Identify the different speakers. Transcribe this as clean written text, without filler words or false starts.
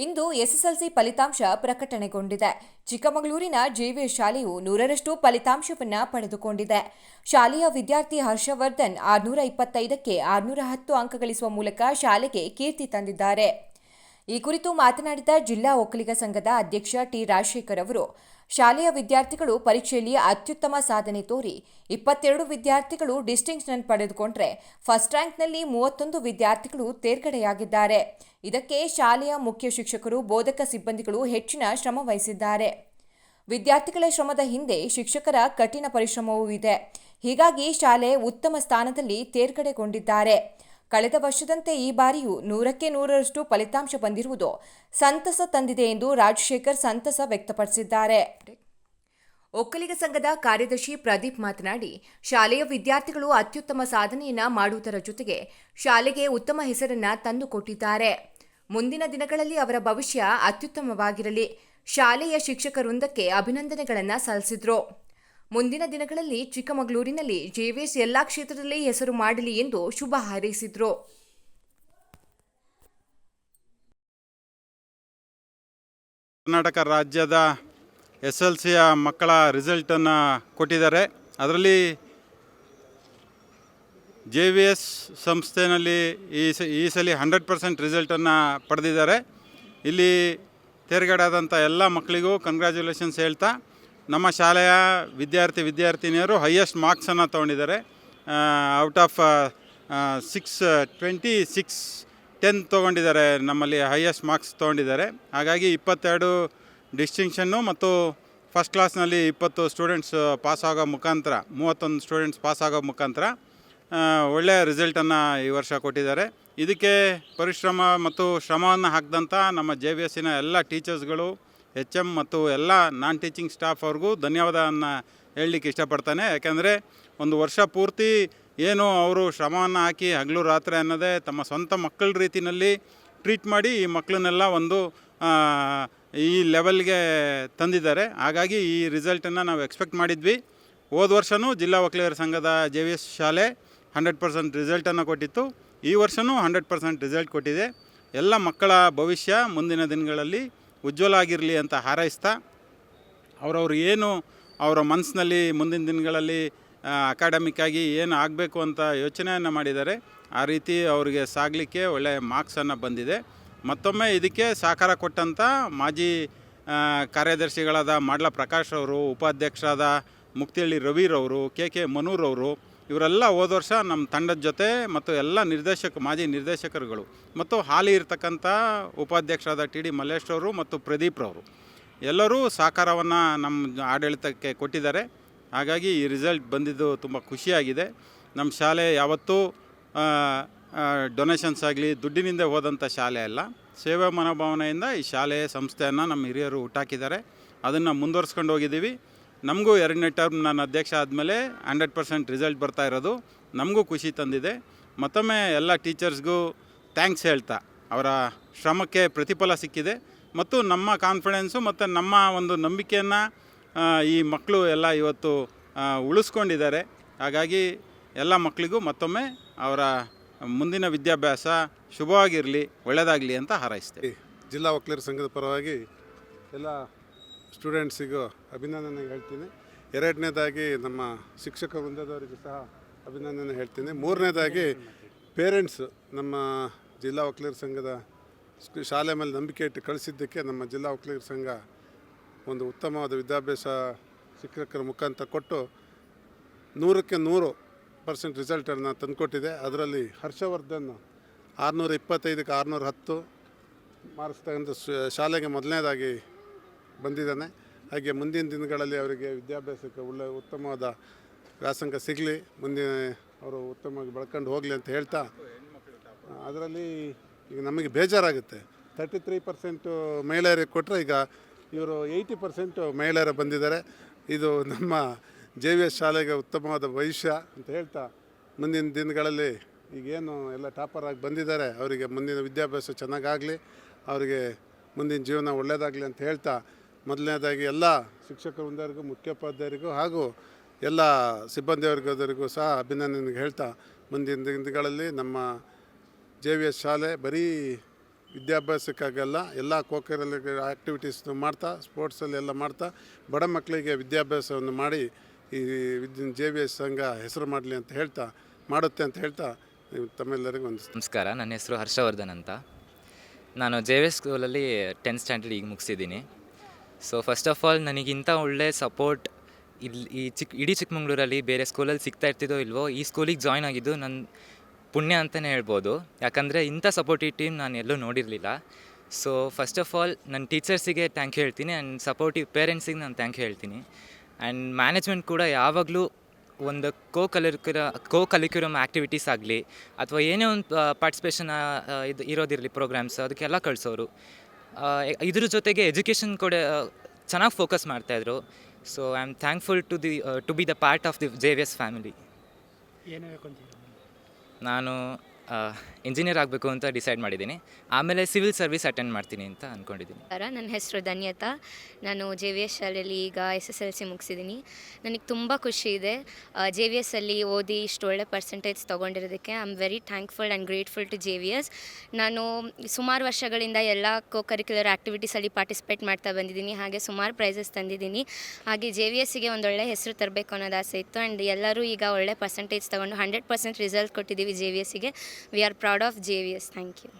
Speaker 1: ಇಂದು SSLC ಫಲಿತಾಂಶ ಪ್ರಕಟಣೆಗೊಂಡಿದೆ. ಚಿಕ್ಕಮಗಳೂರಿನ JVS ಶಾಲೆಯು 100ರಷ್ಟು ಫಲಿತಾಂಶವನ್ನು ಪಡೆದುಕೊಂಡಿದೆ. ಶಾಲೆಯ ವಿದ್ಯಾರ್ಥಿ ಹರ್ಷವರ್ಧನ್ 625ಕ್ಕೆ 610 ಅಂಕ ಗಳಿಸುವ ಮೂಲಕ ಶಾಲೆಗೆ ಕೀರ್ತಿ ತಂದಿದ್ದಾರೆ. ಈ ಕುರಿತು ಮಾತನಾಡಿದ ಜಿಲ್ಲಾ ಒಕ್ಕಲಿಗ ಸಂಘದ ಅಧ್ಯಕ್ಷ ಟಿ ರಾಜಶೇಖರ್ ಅವರು, ಶಾಲೆಯ ವಿದ್ಯಾರ್ಥಿಗಳು ಪರೀಕ್ಷೆಯಲ್ಲಿ ಅತ್ಯುತ್ತಮ ಸಾಧನೆ ತೋರಿ 22 ವಿದ್ಯಾರ್ಥಿಗಳು ಡಿಸ್ಟಿಂಕ್ಷನ್ ಪಡೆದುಕೊಂಡರೆ ಫಸ್ಟ್ ರ್ಯಾಂಕ್ನಲ್ಲಿ 31 ವಿದ್ಯಾರ್ಥಿಗಳು ತೇರ್ಗಡೆಯಾಗಿದ್ದಾರೆ. ಇದಕ್ಕೆ ಶಾಲೆಯ ಮುಖ್ಯ ಶಿಕ್ಷಕರು, ಬೋಧಕ ಸಿಬ್ಬಂದಿಗಳು ಹೆಚ್ಚಿನ ಶ್ರಮ ವಹಿಸಿದ್ದಾರೆ. ವಿದ್ಯಾರ್ಥಿಗಳ ಶ್ರಮದ ಹಿಂದೆ ಶಿಕ್ಷಕರ ಕಠಿಣ ಪರಿಶ್ರಮವೂ ಇದೆ. ಹೀಗಾಗಿ ಶಾಲೆ ಉತ್ತಮ ಸ್ಥಾನದಲ್ಲಿ ತೇರ್ಗಡೆಗೊಂಡಿದ್ದಾರೆ. ಕಳೆದ ವರ್ಷದಂತೆ ಈ ಬಾರಿಯೂ 100ಕ್ಕೆ 100ರಷ್ಟು ಫಲಿತಾಂಶ ಬಂದಿರುವುದು ಸಂತಸ ತಂದಿದೆ ಎಂದು ರಾಜಶೇಖರ್ ಸಂತಸ ವ್ಯಕ್ತಪಡಿಸಿದ್ದಾರೆ. ಒಕ್ಕಲಿಗ ಸಂಘದ ಕಾರ್ಯದರ್ಶಿ ಪ್ರದೀಪ್ ಮಾತನಾಡಿ, ಶಾಲೆಯ ವಿದ್ಯಾರ್ಥಿಗಳು ಅತ್ಯುತ್ತಮ ಸಾಧನೆಯನ್ನ ಮಾಡುವುದರ ಜೊತೆಗೆ ಶಾಲೆಗೆ ಉತ್ತಮ ಹೆಸರನ್ನ ತಂದುಕೊಟ್ಟಿದ್ದಾರೆ. ಮುಂದಿನ ದಿನಗಳಲ್ಲಿ ಅವರ ಭವಿಷ್ಯ ಅತ್ಯುತ್ತಮವಾಗಿರಲಿ. ಶಾಲೆಯ ಶಿಕ್ಷಕ ವೃಂದಕ್ಕೆ ಅಭಿನಂದನೆಗಳನ್ನು ಸಲ್ಲಿಸಿದರು. ಮುಂದಿನ ದಿನಗಳಲ್ಲಿ ಚಿಕ್ಕಮಗಳೂರಿನಲ್ಲಿ ಜೆವಿಎಸ್ ಎಲ್ಲಾ ಕ್ಷೇತ್ರದಲ್ಲಿ ಹೆಸರು ಮಾಡಲಿ ಎಂದು ಶುಭ ಹಾರೈಸಿದರು.
Speaker 2: ಕರ್ನಾಟಕ ರಾಜ್ಯದ ಎಸ್ಎಲ್ಸಿಯ ಮಕ್ಕಳ ರಿಸಲ್ಟನ್ನು ಕೊಟ್ಟಿದ್ದಾರೆ. ಅದರಲ್ಲಿ ಜೆವಿಎಸ್ ಸಂಸ್ಥೆಯಲ್ಲಿ ಈ ಸಲ 100% ರಿಸಲ್ಟನ್ನು ಪಡೆದಿದ್ದಾರೆ. ಇಲ್ಲಿ ತೇರ್ಗಡೆಯಾದಂಥ ಎಲ್ಲ ಮಕ್ಕಳಿಗೂ ಕಂಗ್ರ್ಯಾಚುಲೇಷನ್ಸ್ ಹೇಳ್ತಾ, ನಮ್ಮ ಶಾಲೆಯ ವಿದ್ಯಾರ್ಥಿನಿಯರು ಹೈಯೆಸ್ಟ್ ಮಾರ್ಕ್ಸನ್ನು ತೊಗೊಂಡಿದ್ದಾರೆ. ಔಟ್ ಆಫ್ 626 10 ತೊಗೊಂಡಿದ್ದಾರೆ. ನಮ್ಮಲ್ಲಿ ಹೈಯೆಸ್ಟ್ ಮಾರ್ಕ್ಸ್ ತೊಗೊಂಡಿದ್ದಾರೆ. ಹಾಗಾಗಿ 22 ಡಿಸ್ಟಿಂಕ್ಷನ್ನು ಮತ್ತು ಫಸ್ಟ್ ಕ್ಲಾಸ್ನಲ್ಲಿ 20 ಸ್ಟೂಡೆಂಟ್ಸ್ ಪಾಸಾಗೋ ಮುಖಾಂತರ 31 ಸ್ಟೂಡೆಂಟ್ಸ್ ಪಾಸಾಗೋ ಮುಖಾಂತರ ಒಳ್ಳೆಯ ರಿಸಲ್ಟನ್ನು ಈ ವರ್ಷ ಕೊಟ್ಟಿದ್ದಾರೆ. ಇದಕ್ಕೆ ಪರಿಶ್ರಮ ಮತ್ತು ಶ್ರಮವನ್ನು ಹಾಕಿದಂಥ ನಮ್ಮ ಜೆವಿಎಸ್ಸಿನ ಎಲ್ಲ ಟೀಚರ್ಸ್ಗಳು, HM ಮತ್ತು ಎಲ್ಲ ನಾನ್ ಟೀಚಿಂಗ್ ಸ್ಟಾಫ್ ಅವ್ರಿಗೂ ಧನ್ಯವಾದವನ್ನು ಹೇಳಲಿಕ್ಕೆ ಇಷ್ಟಪಡ್ತಾನೆ. ಯಾಕೆಂದರೆ ಒಂದು ವರ್ಷ ಪೂರ್ತಿ ಏನು ಅವರು ಶ್ರಮವನ್ನು ಹಾಕಿ ಹಗಲು ರಾತ್ರಿ ಅನ್ನೋದೇ ತಮ್ಮ ಸ್ವಂತ ಮಕ್ಕಳ ರೀತಿಯಲ್ಲಿ ಟ್ರೀಟ್ ಮಾಡಿ ಈ ಮಕ್ಕಳನ್ನೆಲ್ಲ ಒಂದು ಈ ಲೆವೆಲ್ಗೆ ತಂದಿದ್ದಾರೆ. ಹಾಗಾಗಿ ಈ ರಿಸಲ್ಟನ್ನು ನಾವು ಎಕ್ಸ್ಪೆಕ್ಟ್ ಮಾಡಿದ್ವಿ. ಹೋದ ವರ್ಷವೂ ಜಿಲ್ಲಾ ಒಕ್ಕಲಿಗರ ಸಂಘದ ಜೆವಿಎಸ್ ಶಾಲೆ 100% ರಿಸಲ್ಟನ್ನು ಕೊಟ್ಟಿತ್ತು. ಈ ವರ್ಷವೂ 100% ರಿಸಲ್ಟ್ ಕೊಟ್ಟಿದೆ. ಎಲ್ಲ ಮಕ್ಕಳ ಭವಿಷ್ಯ ಮುಂದಿನ ದಿನಗಳಲ್ಲಿ ಉಜ್ವಲ ಆಗಿರಲಿ ಅಂತ ಹಾರೈಸ್ತಾ, ಅವರವ್ರು ಏನು ಅವರ ಮನಸ್ಸಿನಲ್ಲಿ ಮುಂದಿನ ದಿನಗಳಲ್ಲಿ ಅಕಾಡೆಮಿಕ್ಕಾಗಿ ಏನು ಆಗಬೇಕು ಅಂತ ಯೋಚನೆಯನ್ನು ಮಾಡಿದ್ದಾರೆ, ಆ ರೀತಿ ಅವರಿಗೆ ಸಾಗಲಿಕ್ಕೆ ಒಳ್ಳೆಯ ಮಾರ್ಕ್ಸನ್ನು ಬಂದಿದೆ. ಮತ್ತೊಮ್ಮೆ ಇದಕ್ಕೆ ಸಹಕಾರ ಕೊಟ್ಟಂಥ ಮಾಜಿ ಕಾರ್ಯದರ್ಶಿಗಳಾದ ಮಾಡ್ಲ ಪ್ರಕಾಶ್ ಅವರು, ಉಪಾಧ್ಯಕ್ಷರಾದ ಮುಕ್ತಿಹಳ್ಳಿ ರವಿರವರು, ಕೆ ಮನೂರವರು, ಇವರೆಲ್ಲ ಹೋದ ವರ್ಷ ನಮ್ಮ ತಂಡದ ಜೊತೆ ಮತ್ತು ಎಲ್ಲ ಮಾಜಿ ನಿರ್ದೇಶಕರುಗಳು ಮತ್ತು ಹಾಲಿ ಇರ್ತಕ್ಕಂಥ ಉಪಾಧ್ಯಕ್ಷರಾದ TD ಮಲ್ಲೇಶ್ರವರು ಮತ್ತು ಪ್ರದೀಪ್ರವರು ಎಲ್ಲರೂ ಸಹಕಾರವನ್ನು ನಮ್ಮ ಆಡಳಿತಕ್ಕೆ ಕೊಟ್ಟಿದ್ದಾರೆ. ಹಾಗಾಗಿ ಈ ರಿಸಲ್ಟ್ ಬಂದಿದ್ದು ತುಂಬ ಖುಷಿಯಾಗಿದೆ. ನಮ್ಮ ಶಾಲೆ ಯಾವತ್ತೂ ಡೊನೇಷನ್ಸ್ ಆಗಲಿ ದುಡ್ಡಿನಿಂದ ಹೋದಂಥ ಶಾಲೆ ಅಲ್ಲ, ಸೇವಾ ಮನೋಭಾವನೆಯಿಂದ ಈ ಶಾಲೆ ಸಂಸ್ಥೆಯನ್ನು ನಮ್ಮ ಹಿರಿಯರು ಹುಟ್ಟಾಕಿದ್ದಾರೆ. ಅದನ್ನು ಮುಂದುವರ್ಸ್ಕೊಂಡು ಹೋಗಿದ್ದೀವಿ. ನಮಗೂ 2ನೇ ಟರ್ಮ್ ನಾನು ಅಧ್ಯಕ್ಷ ಆದಮೇಲೆ 100% ರಿಸಲ್ಟ್ ಬರ್ತಾ ಇರೋದು ನಮಗೂ ಖುಷಿ ತಂದಿದೆ. ಮತ್ತೊಮ್ಮೆ ಎಲ್ಲ ಟೀಚರ್ಸ್ಗೂ ಥ್ಯಾಂಕ್ಸ್ ಹೇಳ್ತಾ, ಅವರ ಶ್ರಮಕ್ಕೆ ಪ್ರತಿಫಲ ಸಿಕ್ಕಿದೆ ಮತ್ತು ನಮ್ಮ ಕಾನ್ಫಿಡೆನ್ಸು ಮತ್ತು ನಮ್ಮ ಒಂದು ನಂಬಿಕೆಯನ್ನು ಈ ಮಕ್ಕಳು ಎಲ್ಲ ಇವತ್ತು ಉಳಿಸ್ಕೊಂಡಿದ್ದಾರೆ. ಹಾಗಾಗಿ ಎಲ್ಲ ಮಕ್ಕಳಿಗೂ ಮತ್ತೊಮ್ಮೆ ಅವರ ಮುಂದಿನ ವಿದ್ಯಾಭ್ಯಾಸ ಶುಭವಾಗಿರಲಿ, ಒಳ್ಳೆಯದಾಗಲಿ ಅಂತ ಹಾರೈಸ್ತೇವೆ.
Speaker 3: ಜಿಲ್ಲಾ ಒಕ್ಕಲಿಗರ ಸಂಘದ ಪರವಾಗಿ ಎಲ್ಲ ಸ್ಟೂಡೆಂಟ್ಸಿಗೂ ಅಭಿನಂದನೆ ಹೇಳ್ತೀನಿ. 2ನೇದಾಗಿ ನಮ್ಮ ಶಿಕ್ಷಕ ವೃಂದದವರಿಗೂ ಸಹ ಅಭಿನಂದನೆ ಹೇಳ್ತೀನಿ. 3ನೇದಾಗಿ ಪೇರೆಂಟ್ಸು ನಮ್ಮ ಜಿಲ್ಲಾ ಒಕ್ಕಲಿಗರ ಸಂಘದ ಶಾಲೆ ಮೇಲೆ ನಂಬಿಕೆ ಇಟ್ಟು ಕಳಿಸಿದ್ದಕ್ಕೆ ನಮ್ಮ ಜಿಲ್ಲಾ ಒಕ್ಕಲಿಗರ ಸಂಘ ಒಂದು ಉತ್ತಮವಾದ ವಿದ್ಯಾಭ್ಯಾಸ ಶಿಕ್ಷಕರ ಮುಖಾಂತರ ಕೊಟ್ಟು 100ಕ್ಕೆ 100% ರಿಸಲ್ಟನ್ನು ತಂದುಕೊಟ್ಟಿದೆ. ಅದರಲ್ಲಿ ಹರ್ಷವರ್ಧನ್ 625ಕ್ಕೆ 610 ಮಾರ್ಕ್ಸ್ ತಗೊಂಡು ಶಾಲೆಗೆ ಮೊದಲನೇದಾಗಿ ಬಂದಿದ್ದಾನೆ. ಹಾಗೆ ಮುಂದಿನ ದಿನಗಳಲ್ಲಿ ಅವರಿಗೆ ವಿದ್ಯಾಭ್ಯಾಸಕ್ಕೆ ಉತ್ತಮವಾದ ವ್ಯಾಸಂಗ ಸಿಗಲಿ, ಮುಂದಿನ ಅವರು ಉತ್ತಮವಾಗಿ ಬೆಳ್ಕೊಂಡು ಹೋಗಲಿ ಅಂತ ಹೇಳ್ತಾ, ಅದರಲ್ಲಿ ಈಗ ನಮಗೆ ಬೇಜಾರಾಗುತ್ತೆ. 33% ಮಹಿಳೆಯರಿಗೆ ಕೊಟ್ಟರೆ ಈಗ ಇವರು 80% ಮಹಿಳೆಯರು ಬಂದಿದ್ದಾರೆ. ಇದು ನಮ್ಮ ಜೆವಿಎಸ್ ಶಾಲೆಗೆ ಉತ್ತಮವಾದ ಭವಿಷ್ಯ ಅಂತ ಹೇಳ್ತಾ, ಮುಂದಿನ ದಿನಗಳಲ್ಲಿ ಈಗೇನು ಎಲ್ಲ ಟಾಪರ್ ಆಗಿ ಬಂದಿದ್ದಾರೆ ಅವರಿಗೆ ಮುಂದಿನ ವಿದ್ಯಾಭ್ಯಾಸ ಚೆನ್ನಾಗಾಗಲಿ, ಅವರಿಗೆ ಮುಂದಿನ ಜೀವನ ಒಳ್ಳೆಯದಾಗಲಿ ಅಂತ ಹೇಳ್ತಾ, ಮೊದಲನೇದಾಗಿ ಎಲ್ಲ ಶಿಕ್ಷಕ ವೃಂದರಿಗೂ, ಮುಖ್ಯೋಪಾಧ್ಯಾಯರಿಗೂ ಹಾಗೂ ಎಲ್ಲ ಸಿಬ್ಬಂದಿವರ್ಗದವರಿಗೂ ಸಹ ಅಭಿನಂದನೆ ಹೇಳ್ತಾ, ಮುಂದಿನ ದಿನಗಳಲ್ಲಿ ನಮ್ಮ ಜೆ ವಿ ಎಸ್ ಶಾಲೆ ಬರೀ ವಿದ್ಯಾಭ್ಯಾಸಕ್ಕಾಗಲ್ಲ ಎಲ್ಲ ಕೋಕರಿಕ್ಯುಲರ್ ಆ್ಯಕ್ಟಿವಿಟೀಸ್ ಮಾಡ್ತಾ ಸ್ಪೋರ್ಟ್ಸಲ್ಲಿ ಎಲ್ಲ ಮಾಡ್ತಾ ಬಡ ಮಕ್ಕಳಿಗೆ ವಿದ್ಯಾಭ್ಯಾಸವನ್ನು ಮಾಡಿ ಈ JVS ಸಂಘ ಹೆಸರು ಮಾಡಲಿ ಅಂತ ಹೇಳ್ತಾ ಮಾಡುತ್ತೆ ಅಂತ ಹೇಳ್ತಾ ತಮ್ಮೆಲ್ಲರಿಗೂ ವಂದಿಸ್ತೀನಿ.
Speaker 4: ನಮಸ್ಕಾರ, ನನ್ನ ಹೆಸರು ಹರ್ಷವರ್ಧನ್ ಅಂತ. ನಾನು JVS ಸ್ಕೂಲಲ್ಲಿ 10th ಸ್ಟ್ಯಾಂಡರ್ಡ್ ಈಗ ಮುಗಿಸಿದ್ದೀನಿ. ಸೊ ಫಸ್ಟ್ ಆಫ್ ಆಲ್ ನನಗಿಂತ ಒಳ್ಳೆ ಸಪೋರ್ಟ್ ಇಲ್ಲಿ ಇಡೀ ಚಿಕ್ಕಮಂಗ್ಳೂರಲ್ಲಿ ಬೇರೆ ಸ್ಕೂಲಲ್ಲಿ ಸಿಗ್ತಾ ಇರ್ತಿದ್ದೋ ಇಲ್ವೋ, ಈ ಸ್ಕೂಲಿಗೆ ಜಾಯ್ನ್ ಆಗಿದ್ದು ನನ್ನ ಪುಣ್ಯ ಅಂತಲೇ ಹೇಳ್ಬೋದು. ಯಾಕಂದರೆ ಇಂಥ ಸಪೋರ್ಟಿವ್ ಟೀಮ್ ನಾನು ಎಲ್ಲೂ ನೋಡಿರಲಿಲ್ಲ. ಸೊ ಫಸ್ಟ್ ಆಫ್ ಆಲ್ ನನ್ನ ಟೀಚರ್ಸಿಗೆ ಥ್ಯಾಂಕ್ ಯು ಹೇಳ್ತೀನಿ, ಆ್ಯಂಡ್ ಸಪೋರ್ಟಿವ್ ಪೇರೆಂಟ್ಸಿಗೆ ನಾನು ಥ್ಯಾಂಕ್ ಯು ಹೇಳ್ತೀನಿ. ಆ್ಯಂಡ್ ಮ್ಯಾನೇಜ್ಮೆಂಟ್ ಕೂಡ ಯಾವಾಗಲೂ ಒಂದು ಕೋ ಕಲಿಕ್ಯುಲಮ್ ಆ್ಯಕ್ಟಿವಿಟೀಸ್ ಆಗಲಿ ಅಥವಾ ಏನೇ ಒಂದು ಪಾರ್ಟಿಸಿಪೇಷನ್ ಇದು ಇರೋದಿರಲಿ ಪ್ರೋಗ್ರಾಮ್ಸ್, ಅದಕ್ಕೆಲ್ಲ ಕಳಿಸೋರು. ಇದ್ರ ಜೊತೆಗೆ ಎಜುಕೇಷನ್ ಕೂಡ ಚೆನ್ನಾಗಿ ಫೋಕಸ್ ಮಾಡ್ತಾಯಿದ್ರು. So I am thankful to be the part of the JVS family. ನಾನು ಇಂಜಿನಿಯರ್ ಆಗಬೇಕು ಅಂತ ಡಿಸೈಡ್ ಮಾಡಿದ್ದೀನಿ. ಆಮೇಲೆ ಸಿವಿಲ್ ಸರ್ವಿಸ್ ಅಟೆಂಡ್ ಮಾಡ್ತೀನಿ ಅಂತ ಅಂದ್ಕೊಂಡಿದ್ದೀನಿ.
Speaker 5: ನನ್ನ ಹೆಸರು ಧನ್ಯತಾ. ನಾನು JVS ಶಾಲೆಯಲ್ಲಿ ಈಗ SSLC ಮುಗಿಸಿದ್ದೀನಿ. ನನಗೆ ತುಂಬ ಖುಷಿ ಇದೆ JVS ಅಲ್ಲಿ ಓದಿ ಇಷ್ಟು ಒಳ್ಳೆ ಪರ್ಸೆಂಟೇಜ್ ತೊಗೊಂಡಿರೋದಕ್ಕೆ. I am very thankful and grateful to JVS. ನಾನು ಸುಮಾರು ವರ್ಷಗಳಿಂದ ಎಲ್ಲ ಕರಿಕ್ಯುಲರ್ ಆ್ಯಕ್ಟಿವಿಟೀಸಲ್ಲಿ ಪಾರ್ಟಿಸಿಪೇಟ್ ಮಾಡ್ತಾ ಬಂದಿದ್ದೀನಿ, ಹಾಗೆ ಸುಮಾರು ಪ್ರೈಸಸ್ ತಂದಿದ್ದೀನಿ. ಹಾಗೆ JVSಗೆ ಒಂದೊಳ್ಳೆ ಹೆಸರು ತರಬೇಕು ಅನ್ನೋದು ಆಸೆ ಇತ್ತು. ಆ್ಯಂಡ್ ಎಲ್ಲರೂ ಈಗ ಒಳ್ಳೆ ಪರ್ಸೆಂಟೇಜ್ ತೊಗೊಂಡು 100% ರಿಸಲ್ಟ್ ಕೊಟ್ಟಿದ್ದೀವಿ JVSಗೆ. We are proud of JVS. Thank you.